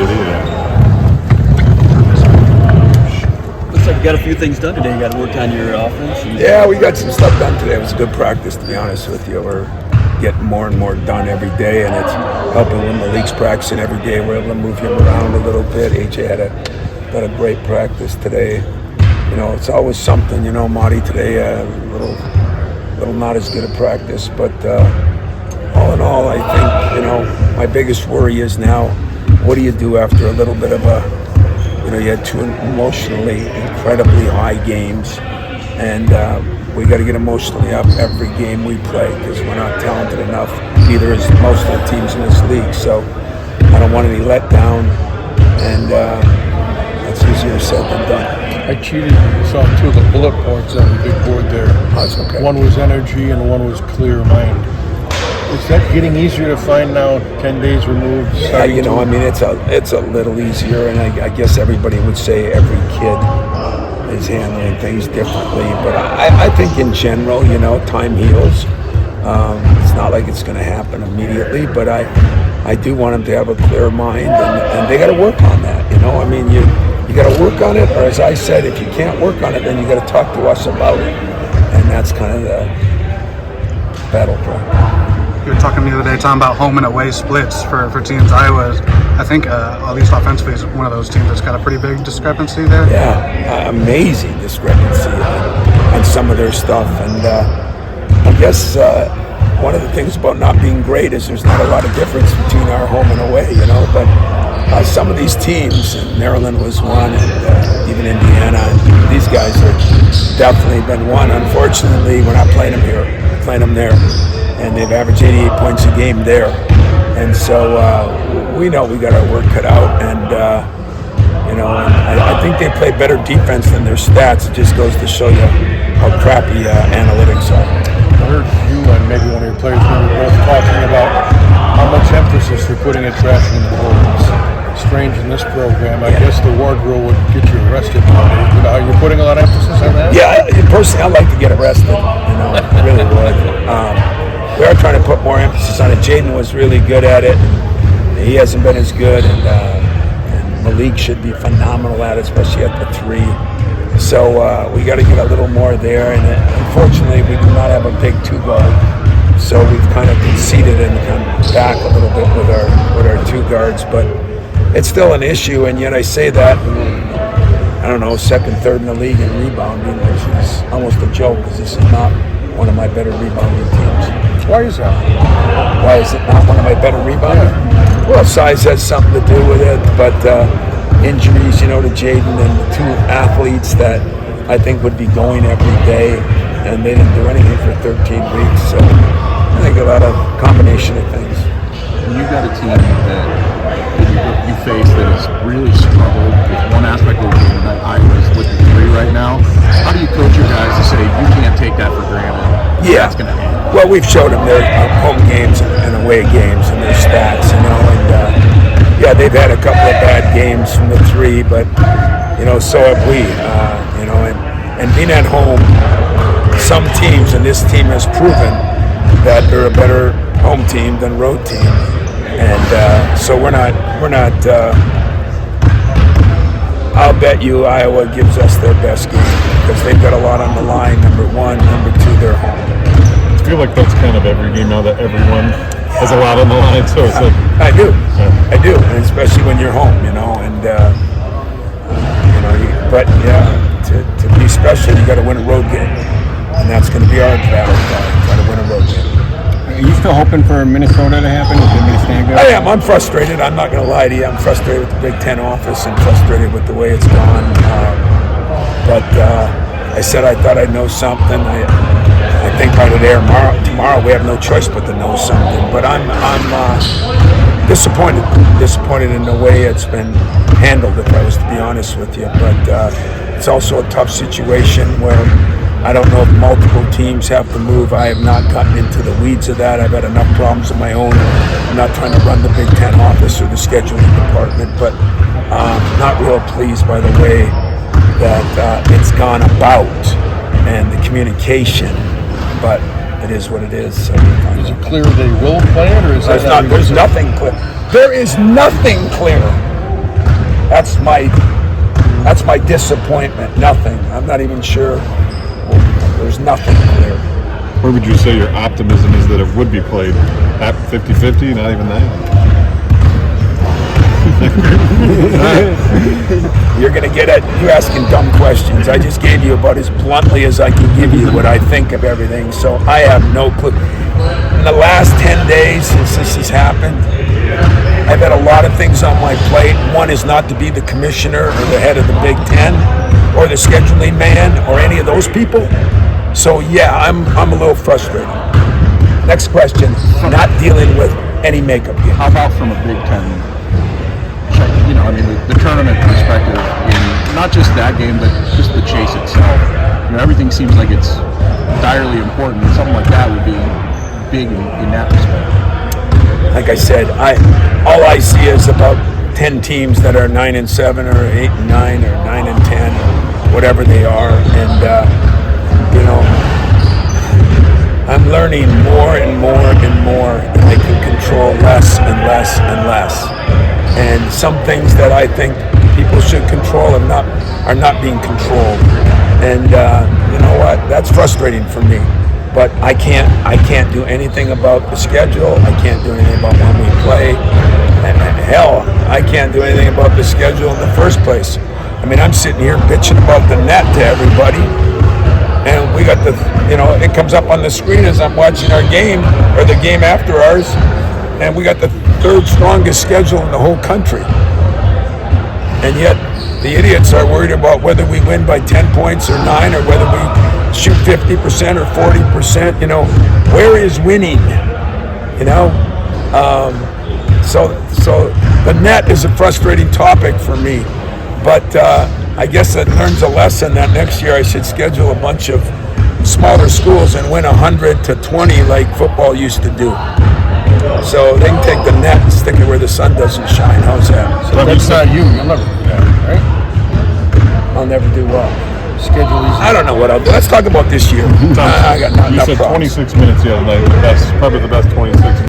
did he? Looks like you got a few things done today. You got to work on your offense. Yeah, we got some stuff done today. It was a good practice, to be honest with you. We're getting more and more done every day, and it's helping when Malik's practicing every day. We're able to move him around a little bit. AJ had a great practice today. You know, it's always something. You know, Marty today a little not as good a practice, but all in all, I think, you know, my biggest worry is now, what do you do after a little bit of you had two emotionally incredibly high games, and we got to get emotionally up every game we play because we're not talented enough, either as most of the teams in this league. So I don't want any letdown, and that's easier said than done. I cheated and saw two of the bullet points on the big board there. That's okay. One was energy and one was clear mind. Is that getting easier to find now, 10 days removed? Yeah, you know, I mean, it's a little easier, and I guess everybody would say every kid is handling things differently. But I think in general, you know, time heals. It's not like it's going to happen immediately, but I do want them to have a clear mind, and they got to work on that, you know. I mean, you got to work on it, or as I said, if you can't work on it, then you got to talk to us about it, and that's kind of the battle cry. You were talking the other day, talking about home and away splits for teams. Iowa, I think, at least offensively, is one of those teams that's got a pretty big discrepancy there. Yeah, amazing discrepancy on some of their stuff. And I guess one of the things about not being great is there's not a lot of difference between our home and away, you know. But some of these teams, and Maryland was one, and even Indiana, and these guys have definitely been one. Unfortunately, we're not playing them here, we're playing them there. And they've averaged 88 points a game there. And so we know we got our work cut out. And, you know, I think they play better defense than their stats. It just goes to show you how crappy analytics are. I heard you and maybe one of your players were both talking about how much emphasis you're putting at trashing the boards. Strange in this program. I guess the ward rule would get you arrested nowadays. But are you putting a lot of emphasis on that? Yeah, personally, I'd like to get arrested. You know, I really would. We are trying to put more emphasis on it. Jaden was really good at it. He hasn't been as good, and Malik should be phenomenal at it, especially at the three. So we got to get a little more there. And unfortunately, we do not have a big two guard, so we've kind of conceded and come back a little bit with our two guards. But it's still an issue, and yet I say that. I don't know, second, third in the league in rebounding, which is almost a joke because this is not one of my better rebounding teams. Why is that? Why is it not one of my better rebounders? Yeah. Well, size has something to do with it, but injuries, you know, to Jaden and the two athletes that I think would be going every day, and they didn't do anything for 13 weeks. So I think a lot of combination of things. When you got a team that you face that has really struggled with one aspect of the game, that Iowa's with the three right now, how do you coach your guys to say you can't take that for granted? Yeah. That's going to happen. Well, we've showed them their home games and away games and their stats, you know, and yeah, they've had a couple of bad games from the three, but, you know, so have we, you know, and being at home, some teams, and this team has proven that they're a better home team than road team, and so we're not, I'll bet you Iowa gives us their best game because they've got a lot on the line, number one, number two, they're home. I feel like that's kind of every game now that everyone has a lot on the line, so it's like... I do, and especially when you're home, you know, and, you know, but yeah, to be special, you got to win a road game, and that's going to be our battle, try to win a road game. Are you still hoping for Minnesota to happen? Is it stand good? I am. I'm frustrated. I'm not going to lie to you. I'm frustrated with the Big Ten office and frustrated with the way it's gone. But I said I thought I'd know something. I think by today or tomorrow we have no choice but to know something. But I'm disappointed in the way it's been handled, if I was to be honest with you. But it's also a tough situation where I don't know if multiple teams have to move. I have not gotten into the weeds of that. I've had enough problems of my own. I'm not trying to run the Big Ten office or the scheduling department, but not real pleased by the way that it's gone about and the communication. But it is what it is. So is it clear they will play it, or is there's nothing clear? There is nothing clear. That's my disappointment. Nothing. I'm not even sure. There's nothing clear. Where would you say your optimism is that it would be played? At 50-50? Not even that? You're going to get at you asking dumb questions. I just gave you about as bluntly as I can give you what I think of everything. So I have no clue. In the last 10 days since this has happened, I've had a lot of things on my plate. One is not to be the commissioner or the head of the Big Ten or the scheduling man or any of those people. So yeah, I'm a little frustrated. Next question. Not dealing with any makeup game. How about from a Big Ten, the tournament perspective, in not just that game, but just the chase itself? Everything seems like it's direly important, and something like that would be big in that respect. Like I said, all I see is about 10 teams that are 9-7 or 8-9 or 9-10 or whatever they are, and I'm learning more and more and more that I can control less and less and less. And some things that I think people should control are not being controlled. And you know what? That's frustrating for me. But I can't do anything about the schedule. I can't do anything about when we play. And hell, I can't do anything about the schedule in the first place. I'm sitting here bitching about the net to everybody. And we got it comes up on the screen as I'm watching our game, or the game after ours, and we got the third strongest schedule in the whole country. And yet, the idiots are worried about whether we win by 10 points or 9, or whether we shoot 50% or 40%. Where is winning? So the net is a frustrating topic for me. But I guess it learns a lesson that next year I should schedule a bunch of smaller schools and win 100 to 20 like football used to do. So they can take the net and stick it where the sun doesn't shine. How's that? So that's not you. You'll never do that, right? I'll never do what? Schedule these. I don't know what I'll do. Let's talk about this year. I got You enough said problems. 26 minutes the other night. Probably the best 26